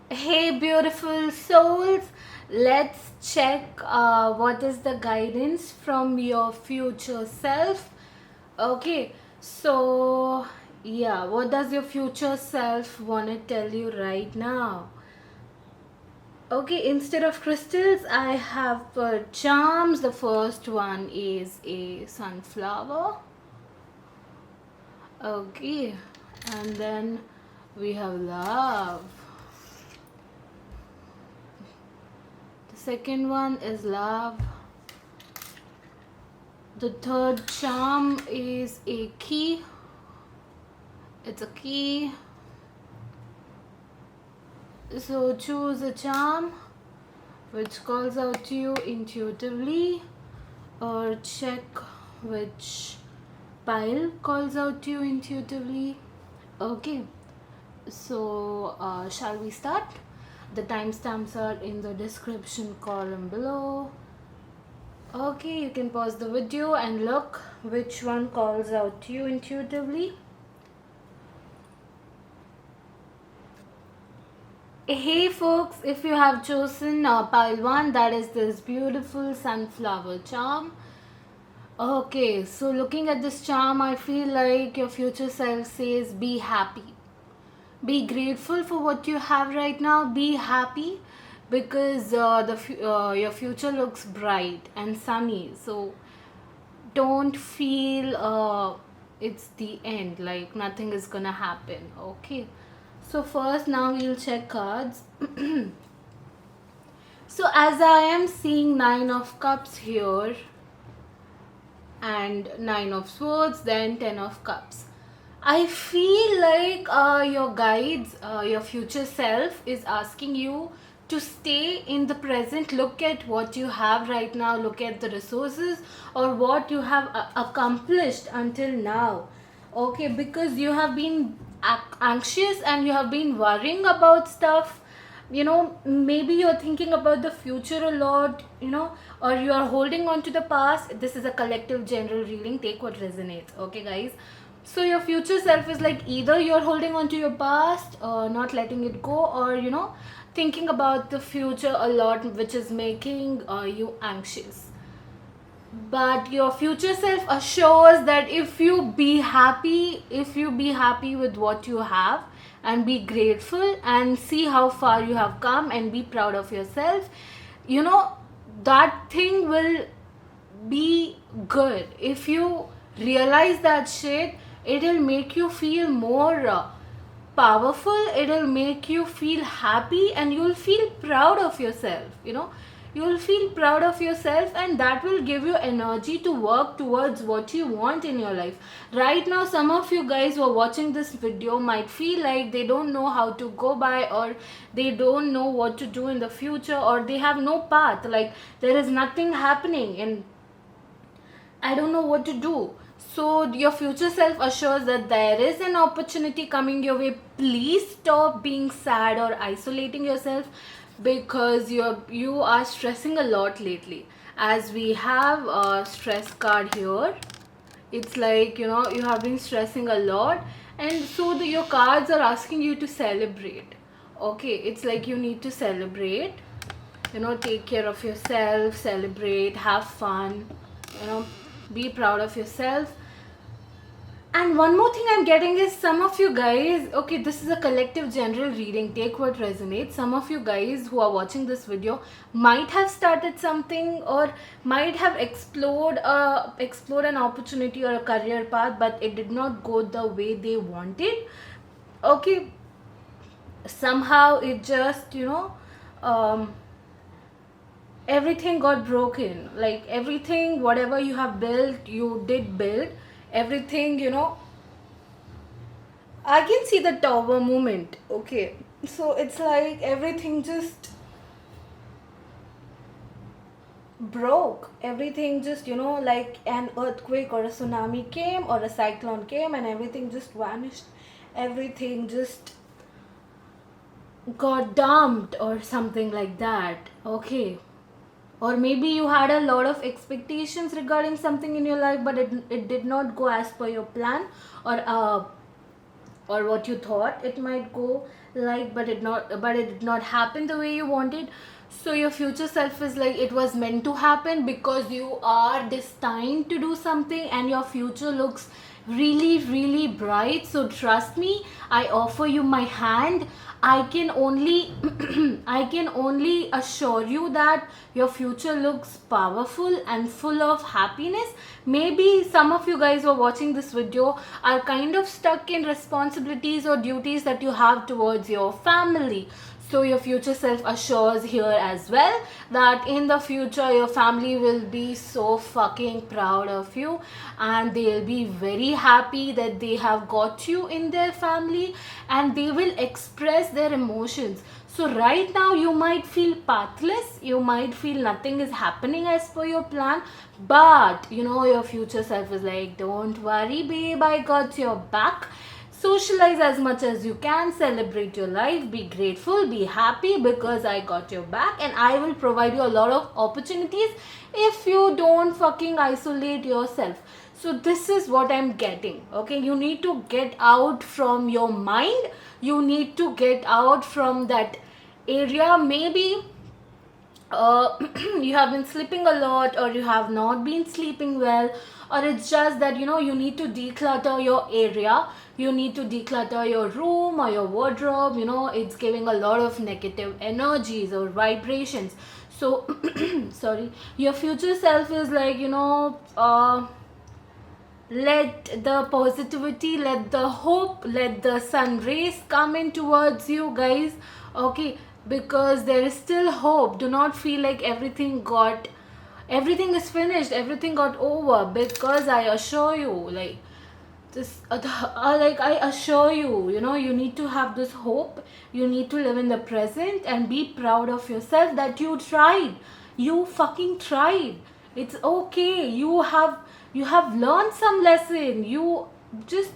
Hey, beautiful souls, let's check what is the guidance from your future self. Okay, so yeah, what does your future self want to tell you right now? Okay, instead of crystals, I have charms. The first one is a sunflower. Okay, and then we have love. The second one is love. The third charm is a key. It's a key. So choose a charm which calls out to you intuitively, or check which pile calls out to you intuitively. Okay, so shall we start? The timestamps are in the description column below. Okay, you can pause the video and look which one calls out to you intuitively. Hey folks, if you have chosen pile 1, that is this beautiful sunflower charm. Okay, so looking at this charm, I feel like your future self says be happy. Be grateful for what you have right now. Be happy because your future looks bright and sunny. So don't feel it's the end, like nothing is gonna happen. Okay, so first now we'll check cards. So as I am seeing 9 of cups here and 9 of swords, then 10 of cups, I feel like your guides, your future self is asking you to stay in the present. Look at what you have right now, look at the resources or what you have accomplished until now. Okay, because you have been anxious and you have been worrying about stuff. Maybe you're thinking about the future a lot, or you are holding on to the past. This is a collective general reading, take what resonates. Okay guys, so your future self is like, either you're holding on to your past, not letting it go, or thinking about the future a lot, which is making you anxious. But your future self assures that if you be happy with what you have and be grateful and see how far you have come and be proud of yourself, you know that thing will be good. If you realize that shit, it'll make you feel more powerful, it'll make you feel happy, and you'll feel proud of yourself. You'll feel proud of yourself, and that will give you energy to work towards what you want in your life. Right now, some of you guys who are watching this video might feel like they don't know how to go by, or they don't know what to do in the future, or they have no path, like there is nothing happening and I don't know what to do. So your future self assures that there is an opportunity coming your way. Please stop being sad or isolating yourself, because you are stressing a lot lately. As we have a stress card here, it's like you have been stressing a lot, and so your cards are asking you to celebrate. Okay, it's like you need to celebrate. Take care of yourself, celebrate, have fun, you know be proud of yourself. And one more thing I'm getting is, some of you guys, okay, this is a collective general reading, take what resonates. Some of you guys who are watching this video might have started something, or might have explored an opportunity or a career path, but it did not go the way they wanted. Okay, somehow it just um everything got broken. Like everything, whatever you have built, you did build everything. I can see the tower movement. Okay, so it's like everything just broke. Everything just like an earthquake or a tsunami came, or a cyclone came, and everything just vanished. Everything just got dumped or something like that. Okay, or maybe you had a lot of expectations regarding something in your life, but it did not go as per your plan, or what you thought it might go. like, but it did not happen the way you wanted. So your future self is like, it was meant to happen because you are destined to do something, and your future looks really, really bright. So trust me, I offer you my hand. I can only I can only assure you that your future looks powerful and full of happiness. Maybe some of you guys who are watching this video are kind of stuck in responsibilities or duties that you have towards your family. So your future self assures here as well that in the future your family will be so fucking proud of you, and they'll be very happy that they have got you in their family, and they will express their emotions. So right now you might feel pathless, you might feel nothing is happening as per your plan, but you know your future self is like, don't worry babe, I got your back. Socialize as much as you can, celebrate your life, be grateful, be happy, because I got your back, and I will provide you a lot of opportunities if you don't fucking isolate yourself. So this is what I'm getting. Okay, you need to get out from your mind, you need to get out from that area. Maybe you have been sleeping a lot, or you have not been sleeping well, or it's just that you know you need to declutter your area, you need to declutter your room or your wardrobe. You know, it's giving a lot of negative energies or vibrations. So sorry, your future self is like, you know, let the positivity, let the hope, let the sun rays come in towards you guys. Okay, because there is still hope. Do not feel like everything is finished, everything got over, because I assure you, like this like I assure you, you know, you need to have this hope. You need to live in the present and be proud of yourself that you tried. You fucking tried. It's okay. You have learned some lesson. You just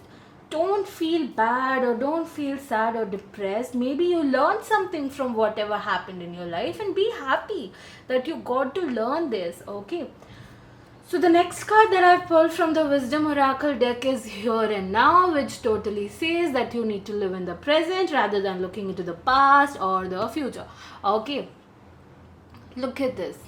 don't feel bad or don't feel sad or depressed. Maybe you learned something from whatever happened in your life, and be happy that you got to learn this. Okay, so the next card that I've pulled from the Wisdom Oracle deck is Here and Now, which totally says that you need to live in the present rather than looking into the past or the future. Okay, look at this.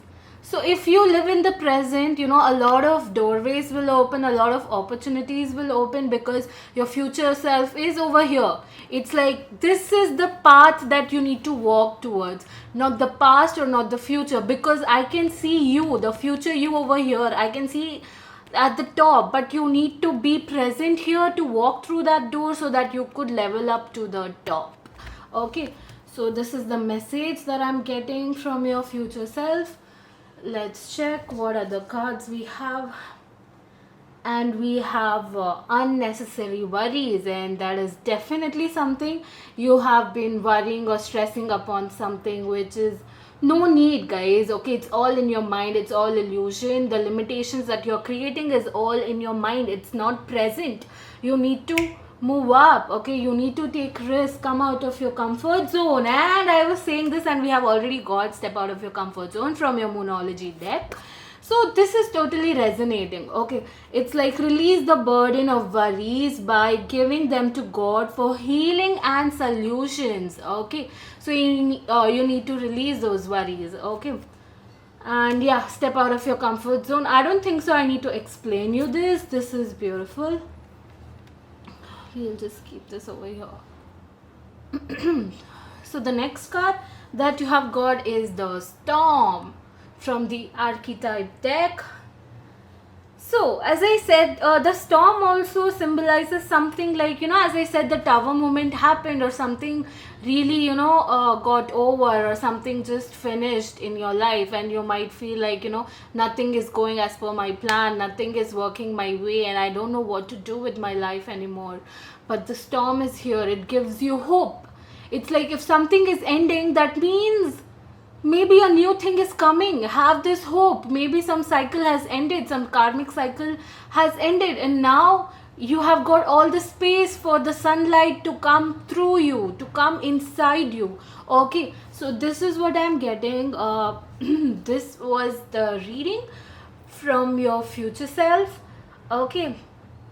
So if you live in the present, you know, a lot of doorways will open, a lot of opportunities will open, because your future self is over here. It's like, this is the path that you need to walk towards, not the past or not the future, because I can see you, the future you over here, I can see at the top, but you need to be present here to walk through that door so that you could level up to the top. Okay, so this is the message that I'm getting from your future self. Let's check what other cards we have. And we have unnecessary worries, and that is definitely something. You have been worrying or stressing upon something which is no need, guys. Okay, it's all in your mind, it's all illusion. The limitations that you're creating is all in your mind, it's not present. You need to move up. Okay, you need to take risks, come out of your comfort zone. And I was saying this, and we have already got step out of your comfort zone from your Moonology deck. So this is totally resonating. Okay, it's like, release the burden of worries by giving them to God for healing and solutions. Okay, so you need to release those worries. Okay, and yeah, step out of your comfort zone. I don't think so I need to explain you this. This is beautiful. We'll just keep this over here. So the next card that you have got is the Storm from the Archetype deck. So as I said, the storm also symbolizes something like, you know, as I said, the tower moment happened, or something really, you know, got over, or something just finished in your life, and you might feel like, you know, nothing is going as per my plan, nothing is working my way, and I don't know what to do with my life anymore. But the storm is here. It gives you hope. It's like, if something is ending, that means maybe a new thing is coming. Have this hope. Maybe some cycle has ended, some karmic cycle has ended, and now you have got all the space for the sunlight to come through you, to come inside you. Okay, so this is what I'm getting. This was the reading from your future self. Okay,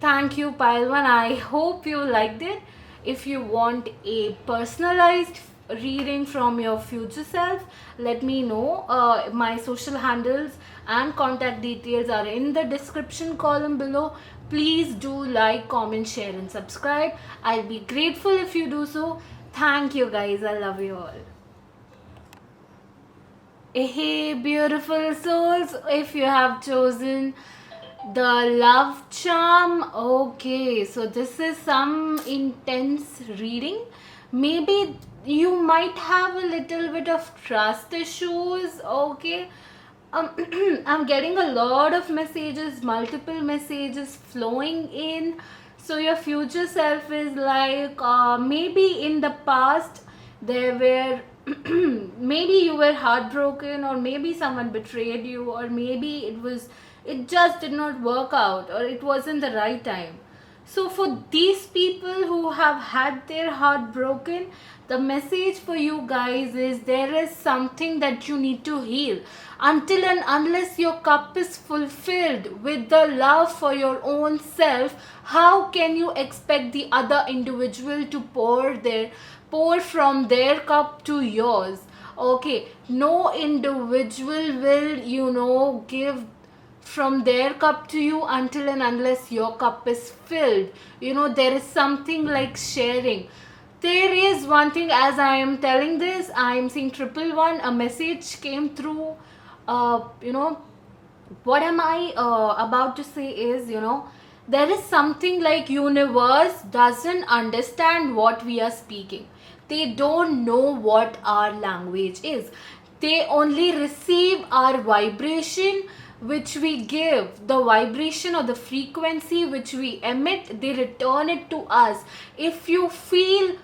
thank you, Pile 1. I hope you liked it. If you want a personalized reading from your future self, let me know. My social handles and contact details are in the description column below. Please do like, comment, share and subscribe. I'll be grateful if you do so. Thank you guys, I love you all. Hey beautiful souls, if you have chosen the love charm, okay, so this is some intense reading. Maybe you might have a little bit of trust issues, okay. I'm getting a lot of messages, multiple messages flowing in. So your future self is like, maybe in the past there were maybe you were heartbroken, or maybe someone betrayed you, or maybe it just did not work out, or it wasn't the right time. So for these people who have had their heart broken, the message for you guys is there is something that you need to heal. Until and unless your cup is fulfilled with the love for your own self, how can you expect the other individual to pour from their cup to yours? Okay, no individual will give from their cup to you until and unless your cup is filled. There is something like sharing. There is one thing, as I am telling this, I am seeing 111. A message came through. uh, you know what am I about to say is, there is something like universe doesn't understand what we are speaking. They don't know what our language is. They only receive our vibration which we give, the vibration or the frequency which we emit, they return it to us. If you feel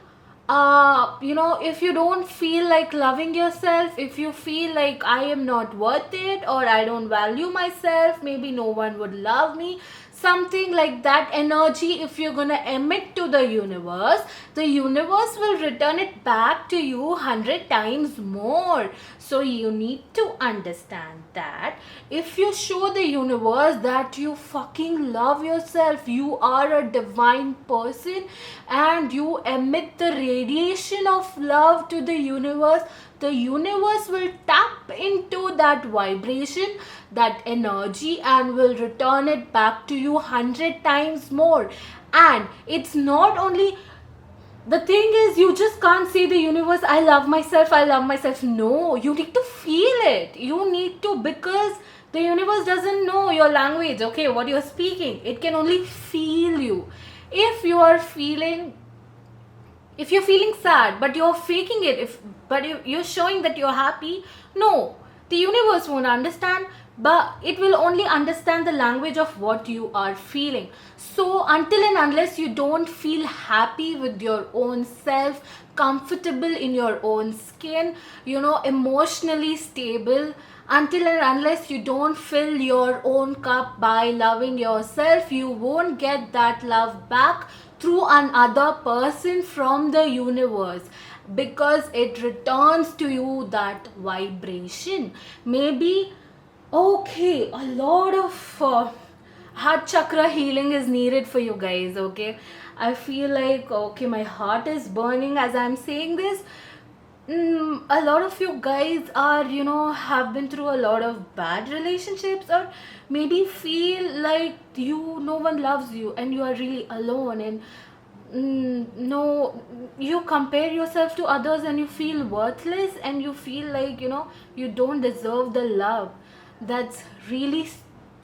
if you don't feel like loving yourself, if you feel like I am not worth it, or I don't value myself, maybe no one would love me, something like that energy, if you're gonna emit to the universe will return it back to you 100 times more. So you need to understand that if you show the universe that you fucking love yourself, you are a divine person, and you emit the radiation of love to the universe will tap into that vibration, that energy, and will return it back to you 100 times more. And it's not only, the thing is, you just can't say the universe, I love myself. No, you need to feel it. You need to, because the universe doesn't know your language, okay, what you're speaking. It can only feel you. If you're feeling sad but you're faking it, but you're showing that you're happy, no, the universe won't understand, but it will only understand the language of what you are feeling. So until and unless you don't feel happy with your own self, comfortable in your own skin, emotionally stable, until and unless you don't fill your own cup by loving yourself, you won't get that love back through another person from the universe, because it returns to you that vibration. Maybe, okay, a lot of heart chakra healing is needed for you guys, okay. I feel like, okay, my heart is burning as I'm saying this. A lot of you guys are, have been through a lot of bad relationships, or maybe feel like no one loves you and you are really alone, and no, you compare yourself to others and you feel worthless, and you feel like, you don't deserve the love. That's really,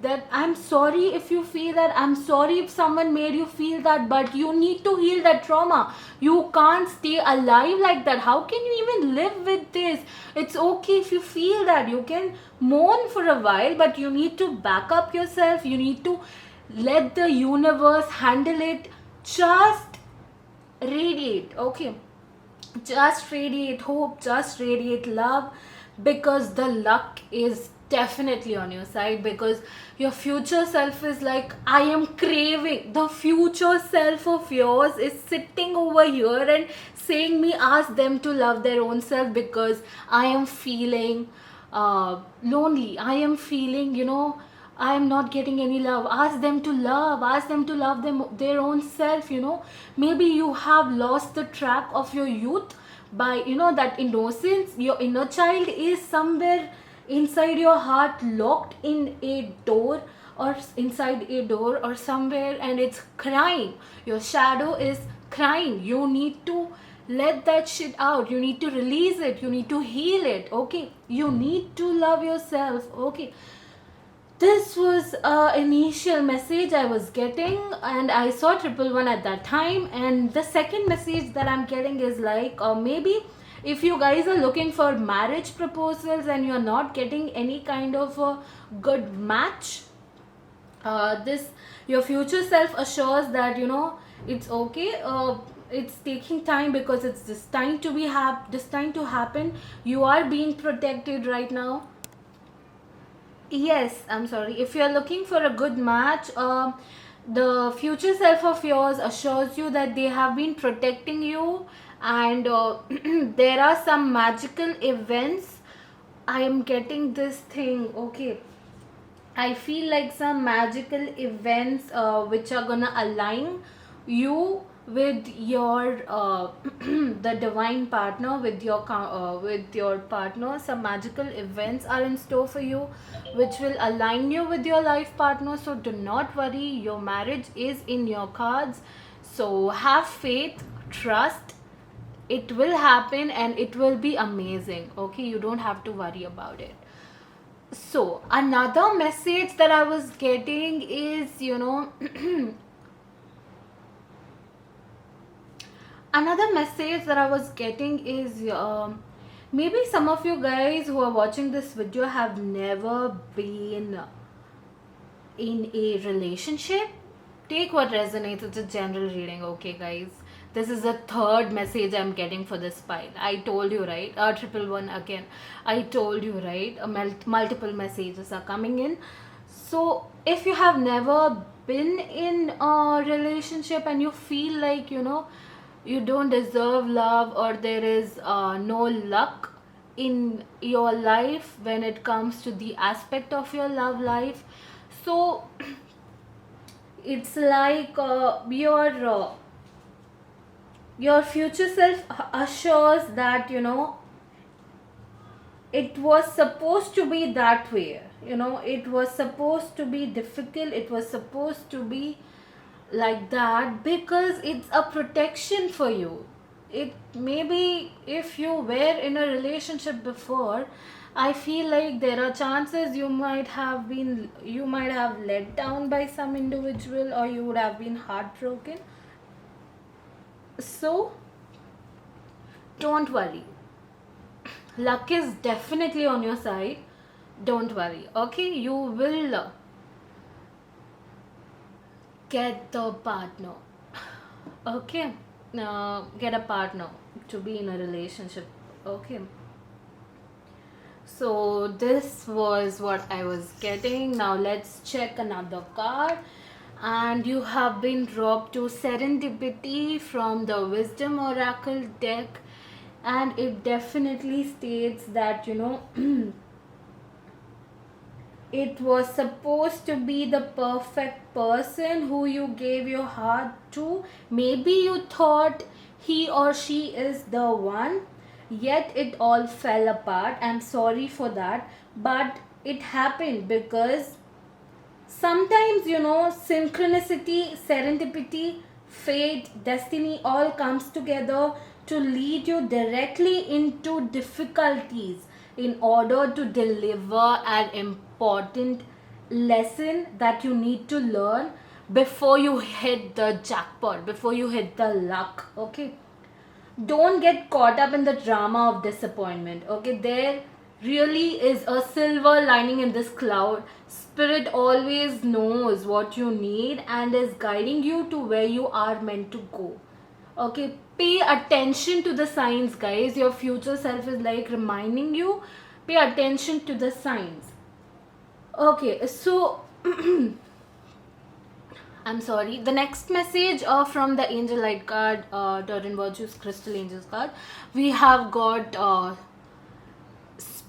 that I'm sorry if you feel that. I'm sorry if someone made you feel that, but you need to heal that trauma. You can't stay alive like that. How can you even live with this? It's okay if you feel that. You can mourn for a while, but you need to back up yourself. You need to let the universe handle it. Just radiate, okay, just radiate hope, just radiate love, because the luck is definitely on your side, because your future self is like, I am craving. The future self of yours is sitting over here and saying me, ask them to love their own self, because I am feeling lonely, I am feeling, I am not getting any love. Ask them to love. Ask them to love their own self. Maybe you have lost the track of your youth by that innocence. Your inner child is somewhere inside your heart, locked in a door, or inside a door or somewhere, and it's crying. Your shadow is crying. You need to let that shit out. You need to release it. You need to heal it. Okay, you need to love yourself. Okay, this was initial message I was getting, and I saw 111 at that time. And the second message that I'm getting is like, maybe if you guys are looking for marriage proposals and you're not getting any kind of a good match, this your future self assures that it's okay. It's taking time because it's this time to be this time to happen. You are being protected right now. Yes, I'm sorry. If you're looking for a good match, the future self of yours assures you that they have been protecting you, and there are some magical events. I am getting this thing. Okay, I feel like some magical events which are gonna align you with your the divine partner, with your partner. Some magical events are in store for you which will align you with your life partner. So do not worry, your marriage is in your cards. So have faith, trust, it will happen and it will be amazing. Okay, you don't have to worry about it. So another message that I was getting is another message that I was getting is maybe some of you guys who are watching this video have never been in a relationship. Take what resonates. It's a general reading. Okay, guys, this is the third message I'm getting for this pile. I told you, right? 111 again. I told you, right? Multiple messages are coming in. So if you have never been in a relationship and you feel like you don't deserve love, or there is no luck in your life when it comes to the aspect of your love life, so it's like your future self assures that it was supposed to be that way. It was supposed to be difficult, it was supposed to be like that because it's a protection for you. It maybe if you were in a relationship before, I feel like there are chances you might have let down by some individual, or you would have been heartbroken. So don't worry, luck is definitely on your side. Don't worry. Okay, you will get the partner. Okay, get a partner to be in a relationship. Okay, so this was what I was getting. Now let's check another card. And you have been dropped to Serendipity from the Wisdom Oracle deck, and it definitely states that it was supposed to be the perfect person who you gave your heart to. Maybe you thought he or she is the one, yet it all fell apart. I'm sorry for that, but it happened because sometimes synchronicity, serendipity, fate, destiny all comes together to lead you directly into difficulties in order to deliver an important lesson that you need to learn before you hit the jackpot, before you hit the luck. Okay, don't get caught up in the drama of disappointment. Okay, there really is a silver lining in this cloud. Spirit always knows what you need and is guiding you to where you are meant to go. Okay, pay attention to the signs, guys. Your future self is like reminding you, pay attention to the signs. Okay, so I'm sorry. The next message from the Angel Light card, Turn Virtues Crystal Angels card, we have got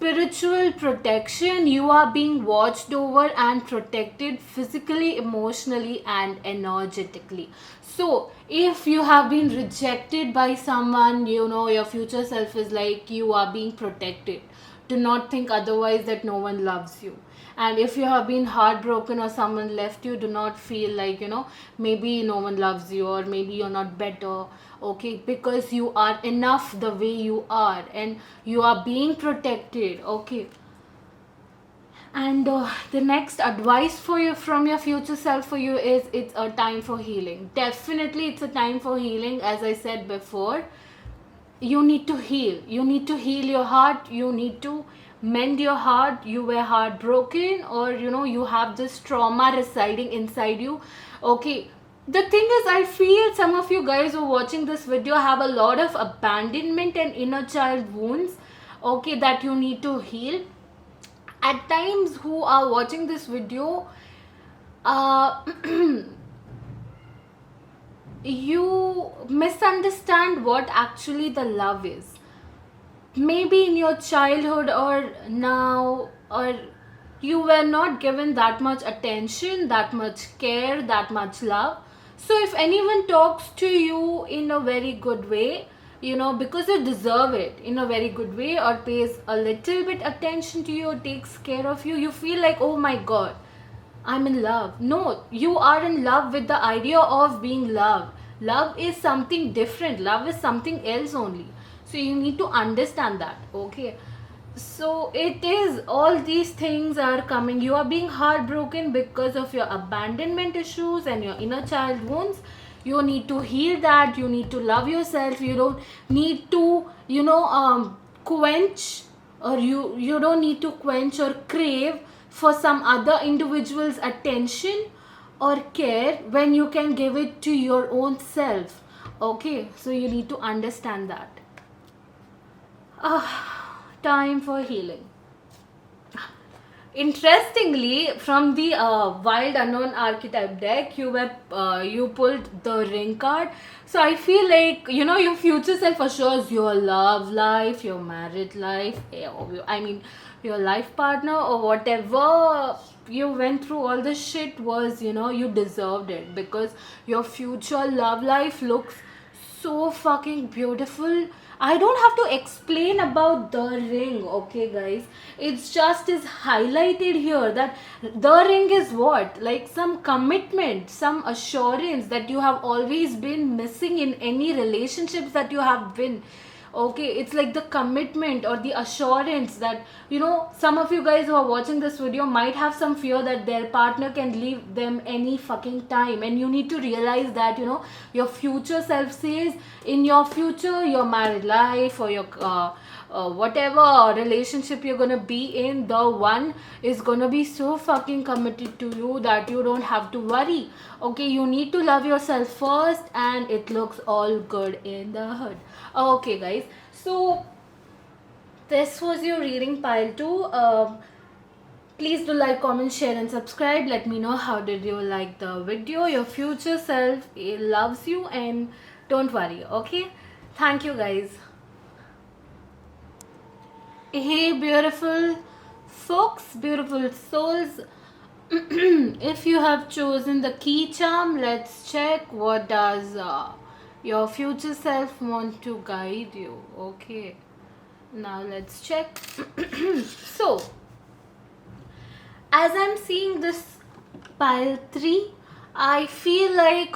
spiritual protection. You are being watched over and protected physically, emotionally, and energetically. So if you have been rejected by someone, your future self is like, you are being protected. Do not think otherwise, that no one loves you. And if you have been heartbroken or someone left you, do not feel like, maybe no one loves you, or maybe you're not better. Okay, because you are enough the way you are, and you are being protected. Okay. And the next advice for you from your future self for you is, it's a time for healing. Definitely it's a time for healing. As I said before, you need to heal. You need to heal your heart. You need to mend your heart. You were heartbroken, or you have this trauma residing inside you. Okay. The thing is, I feel some of you guys who are watching this video have a lot of abandonment and inner child wounds, okay, that you need to heal. At times, who are watching this video, uh, you misunderstand what actually the love is. Maybe in your childhood or now, or you were not given that much attention, that much care, that much love. So if anyone talks to you in a very good way, because you deserve it, in a very good way, or pays a little bit attention to you, or takes care of you, you feel like, oh my god, I'm in love. No, you are in love with the idea of being loved. Love is something different. Love is something else only. So you need to understand that. Okay. So it is, all these things are coming. You are being heartbroken because of your abandonment issues and your inner child wounds. You need to heal that. You need to love yourself. You don't need to, quench, or you don't need to quench or crave for some other individual's attention or care, when you can give it to your own self. Okay, so you need to understand that. Time for healing. Interestingly, from the Wild Unknown Archetype deck, you pulled the Ring card. So I feel like, your future self assures your love life, your married life, your life partner, or whatever you went through, all this shit was, you deserved it, because your future love life looks so fucking beautiful. I don't have to explain about the ring, okay, guys. It's just is highlighted here that the ring is what? Like some commitment, some assurance that you have always been missing in any relationships that you have been. Okay, it's like the commitment or the assurance that, some of you guys who are watching this video might have some fear that their partner can leave them any fucking time, and you need to realize that, your future self says, in your future, your married life, or your whatever relationship you're gonna be in, the one is gonna be so fucking committed to you that you don't have to worry. Okay, you need to love yourself first, and it looks all good in the hood. Okay, guys, so this was your reading pile 2. Please do like, comment, share, and subscribe. Let me know how did you like the video. Your future self loves you, and don't worry. Okay, thank you, guys. Hey, beautiful folks, beautiful souls. If you have chosen the key charm, let's check what does your future self want to guide you. Okay, now let's check. So as I'm seeing this pile 3, I feel like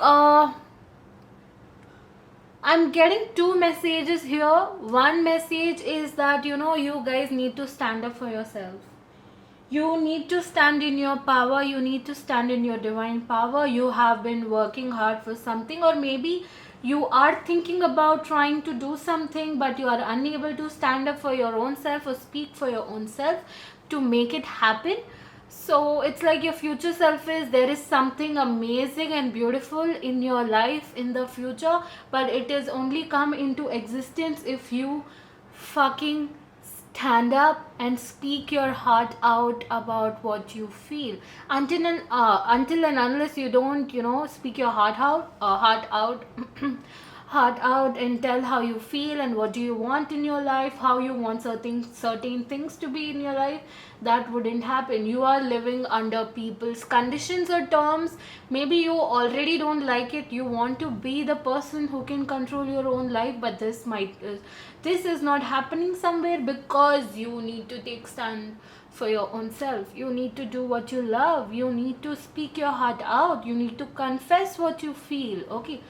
I'm getting 2 messages here. One message is that, you guys need to stand up for yourself. You need to stand in your power. You need to stand in your divine power. You have been working hard for something, or maybe you are thinking about trying to do something, but you are unable to stand up for your own self or speak for your own self to make it happen. So it's like your future self is, there is something amazing and beautiful in your life in the future, but it is only come into existence if you fucking stand up and speak your heart out about what you feel. Until and unless you don't, speak your heart out, heart out and tell how you feel and what do you want in your life, how you want certain things to be in your life, that wouldn't happen. You are living under people's conditions or terms. Maybe you already don't like it, you want to be the person who can control your own life, but this is not happening somewhere, because you need to take stand for your own self. You need to do what you love, you need to speak your heart out, you need to confess what you feel. Okay,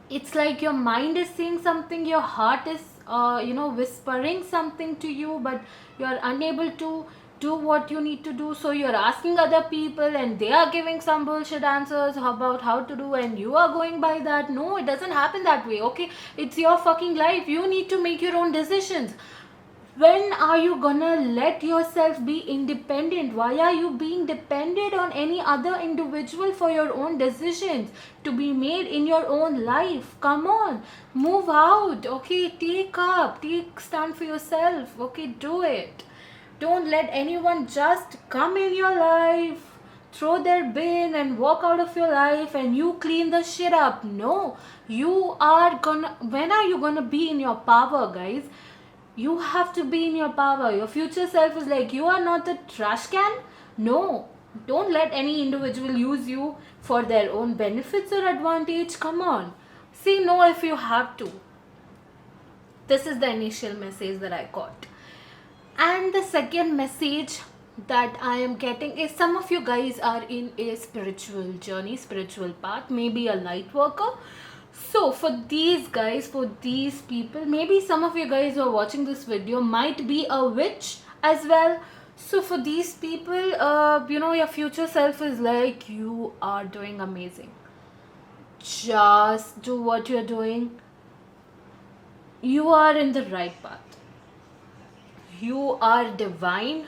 it's like your mind is saying something, your heart is whispering something to you, but you are unable to do what you need to do. So you're asking other people and they are giving some bullshit answers about how to do, and you are going by that. No, it doesn't happen that way. Okay, it's your fucking life, you need to make your own decisions. When are you gonna let yourself be independent? Why are you being dependent on any other individual for your own decisions to be made in your own life? Come on, move out. Okay, take stand for yourself. Okay, do it. Don't let anyone just come in your life, throw their bin and walk out of your life and you clean the shit up. No, when are you gonna be in your power, guys? You have to be in your power. Your future self is like, you are not a trash can. No, don't let any individual use you for their own benefits or advantage. Come on, say no if you have to. This is the initial message that I got. And the second message that I am getting is, some of you guys are in a spiritual journey, spiritual path, maybe a light worker. So for these guys, for these people, maybe some of you guys who are watching this video might be a witch as well. So for these people, your future self is like, you are doing amazing. Just do what you're doing. You are in the right path. You are divine.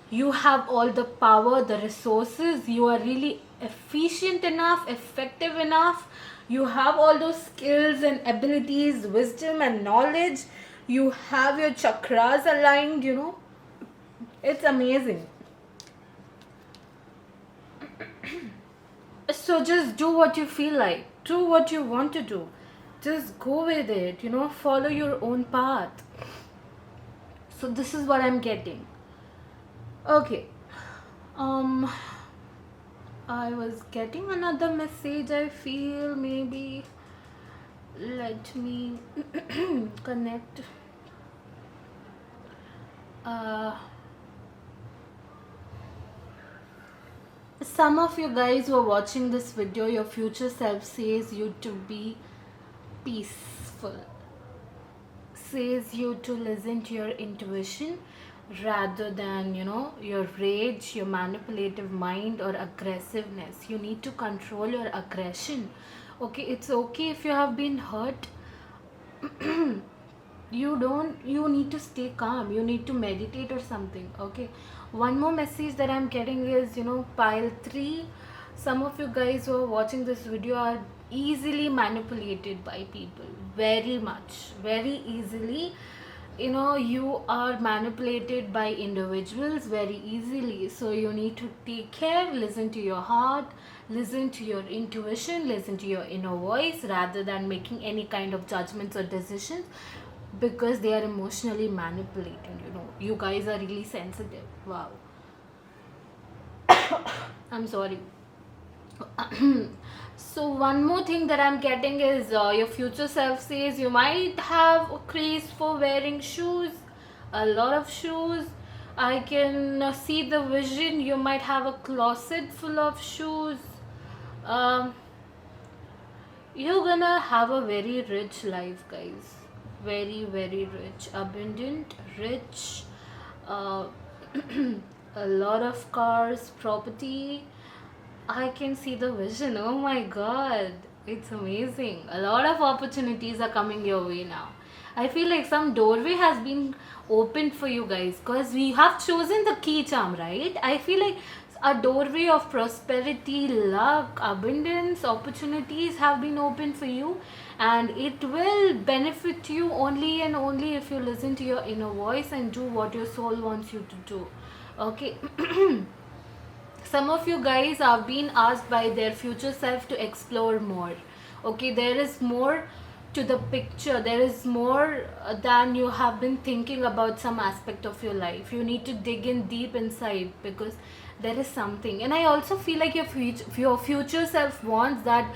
You have all the power, the resources. You are really efficient enough, effective enough. You have all those skills and abilities, wisdom and knowledge. You have your chakras aligned, It's amazing. So just do what you feel like. Do what you want to do. Just go with it, follow your own path. So this is what I'm getting. Okay. I was getting another message, I feel. Maybe let me connect. Some of you guys who are watching this video, your future self says you to be peaceful, says you to listen to your intuition rather than your rage, your manipulative mind or aggressiveness. You need to control your aggression. Okay, it's okay if you have been hurt. You need to stay calm, you need to meditate or something. Okay, one more message that I'm getting is, pile 3, some of you guys who are watching this video are easily manipulated by people, very much, very easily. You are manipulated by individuals very easily. So you need to take care, listen to your heart, listen to your intuition, listen to your inner voice rather than making any kind of judgments or decisions, because they are emotionally manipulating. You guys are really sensitive. Wow. I'm sorry. So one more thing that I'm getting is, your future self says you might have a craze for wearing shoes, a lot of shoes. I can see the vision. You might have a closet full of shoes. You're gonna have a very rich life, guys. Very, very rich, abundant, rich. A lot of cars, property. I can see the vision. Oh my god, it's amazing. A lot of opportunities are coming your way now. I feel like some doorway has been opened for you guys, because we have chosen the key charm, right? I feel like a doorway of prosperity, luck, abundance, opportunities have been opened for you, and it will benefit you only and only if you listen to your inner voice and do what your soul wants you to do. Okay. Some of you guys have been asked by their future self to explore more. Okay, there is more to the picture. There is more than you have been thinking about some aspect of your life. You need to dig in deep inside, because there is something. And I also feel like your future self wants that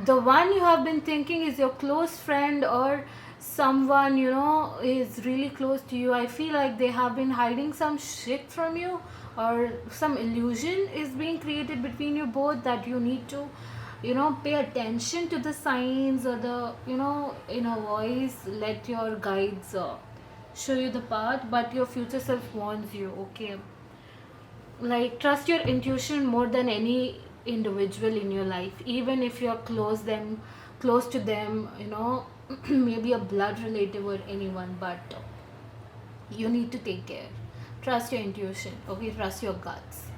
the one you have been thinking is your close friend, or someone is really close to you. I feel like they have been hiding some shit from you, or some illusion is being created between you both, that you need to pay attention to the signs, or the inner voice. Let your guides show you the path, but your future self warns you. Okay, like, trust your intuition more than any individual in your life, even if you're close to them, maybe a blood relative or anyone. But you need to take care. Trust your intuition. Okay, trust your guts,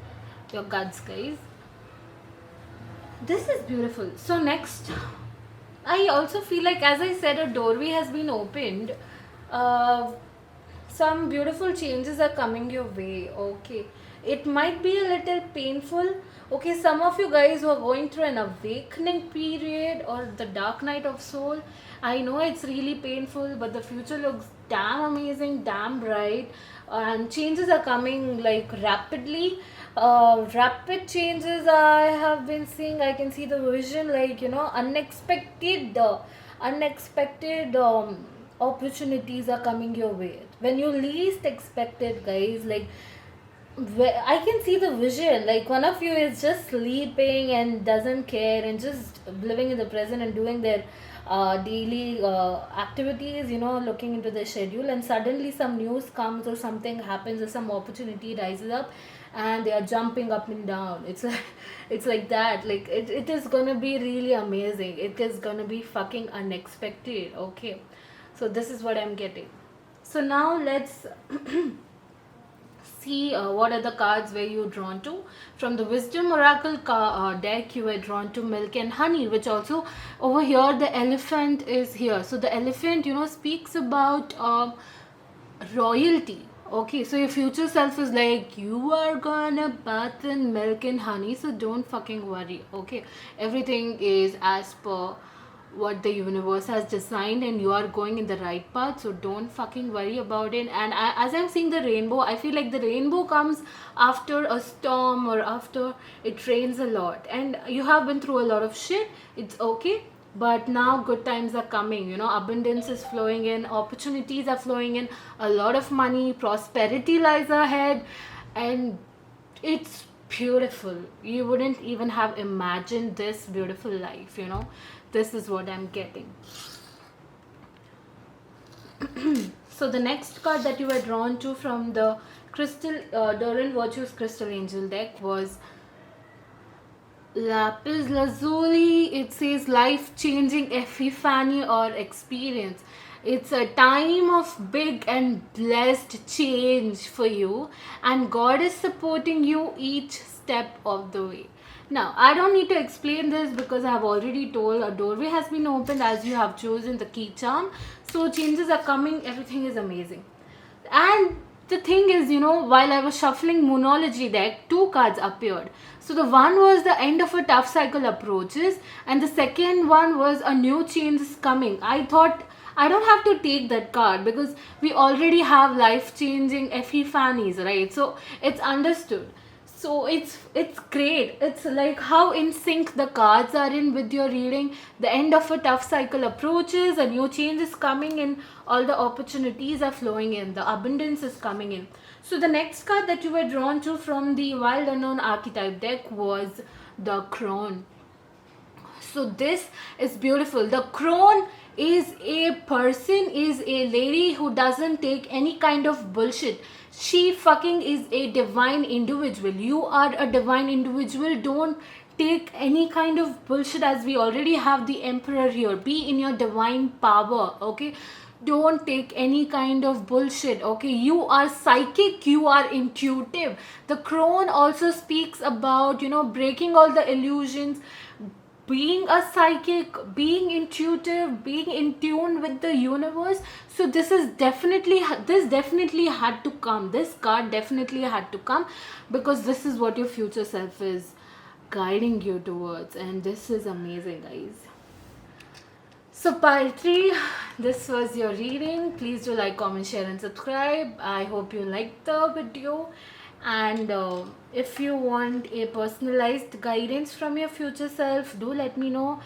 guys. This is beautiful. So next, I also feel like, as I said, a doorway has been opened. Uh, some beautiful changes are coming your way. Okay, it might be a little painful. Okay, some of you guys who are going through an awakening period, or the dark night of soul, I know it's really painful, but the future looks damn amazing, damn bright, and changes are coming like rapidly. Rapid changes I have been seeing. I can see the vision, like, unexpected opportunities are coming your way when you least expect it, guys. Like, I can see the vision. Like, one of you is just sleeping and doesn't care, and just living in the present and doing their daily activities, looking into the schedule, and suddenly some news comes, or something happens, or some opportunity rises up, and they are jumping up and down. It's like it's like that. Like, it is gonna be really amazing. It is gonna be fucking unexpected. Okay, so this is what I'm getting. So now let's see what are the cards were you drawn to. From the wisdom oracle deck, you were drawn to milk and honey, which also, over here, the elephant is here. So the elephant, speaks about royalty. Okay, so your future self is like, you are gonna bath in milk and honey, so don't fucking worry. Okay, everything is as per what the universe has designed, and you are going in the right path, so don't fucking worry about it. And as I'm seeing the rainbow, I feel like the rainbow comes after a storm, or after it rains a lot, and you have been through a lot of shit. It's okay, but now good times are coming. Abundance is flowing in, opportunities are flowing in, a lot of money, prosperity lies ahead, and it's beautiful. You wouldn't even have imagined this beautiful life. This is what I'm getting. So the next card that you were drawn to from the crystal Doreen Virtue's crystal angel deck was Lapis Lazuli. It says life changing epiphany or experience. It's a time of big and blessed change for you, and God is supporting you each step of the way. Now, I don't need to explain this, because I have already told, a doorway has been opened as you have chosen the key charm. So changes are coming, everything is amazing. And the thing is, while I was shuffling Moonology deck, two cards appeared. So the one was the end of a tough cycle approaches, and the second one was a new change is coming. I thought I don't have to take that card, because we already have life changing epiphanies, right? So it's understood. So it's great. It's like how in sync the cards are in with your reading. The end of a tough cycle approaches, a new change is coming in, all the opportunities are flowing in, the abundance is coming in. So the next card that you were drawn to from the Wild Unknown archetype deck was the Crone. So this is beautiful. The crone is a person, is a lady who doesn't take any kind of bullshit. She fucking is a divine individual. You are a divine individual. Don't take any kind of bullshit, as we already have the emperor here. Be in your divine power. Okay, don't take any kind of bullshit. Okay, you are psychic, you are intuitive. The crone also speaks about breaking all the illusions, being a psychic, being intuitive, being in tune with the universe. So this definitely had to come. This card definitely had to come, because this is what your future self is guiding you towards, and this is amazing, guys. So, Payatri, this was your reading. Please do like, comment, share, and subscribe. I hope you liked the video. And if you want a personalized guidance from your future self, do let me know.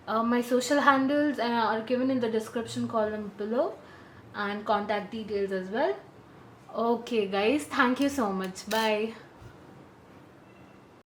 My social handles are given in the description column below, and contact details as well. Okay, guys, thank you so much. Bye.